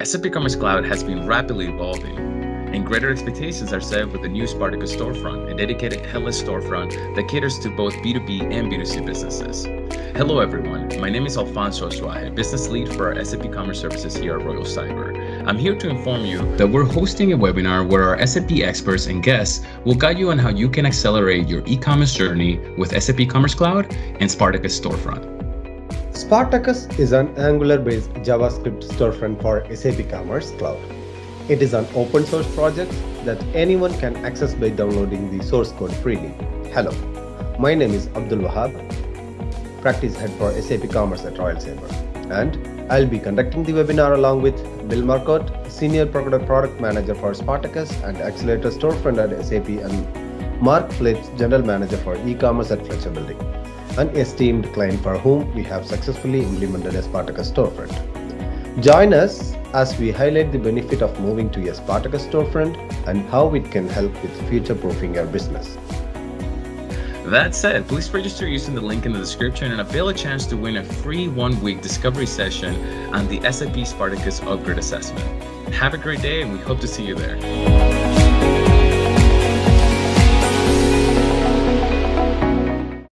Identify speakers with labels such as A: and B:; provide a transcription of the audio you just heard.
A: SAP Commerce Cloud has been rapidly evolving, and greater expectations are set with the new Spartacus Storefront, a dedicated headless storefront that caters to both B2B and B2C businesses. Hello everyone, my name is Alfonso Suaje, business lead for our SAP Commerce Services here at Royal Cyber. I'm here to inform you that we're hosting a webinar where our SAP experts and guests will guide you on how you can accelerate your e-commerce journey with SAP Commerce Cloud and Spartacus Storefront.
B: Spartacus is an Angular-based JavaScript storefront for SAP Commerce Cloud. It is an open source project that anyone can access by downloading the source code freely. Hello, my name is Abdul Wahab, Practice Head for SAP Commerce at Royal Cyber, and I'll be conducting the webinar along with Bill Marcotte, Senior Product Manager for Spartacus and Accelerator Storefront at SAP, and Mark Phillips, General Manager for e-commerce at Fletcher Building, an esteemed client for whom we have successfully implemented a Spartacus storefront. Join us as we highlight the benefit of moving to a Spartacus storefront and how it can help with future-proofing your business.
A: That said, please register using the link in the description and avail a chance to win a free 1-week discovery session on the SAP Spartacus Upgrade Assessment. Have a great day and we hope to see you there.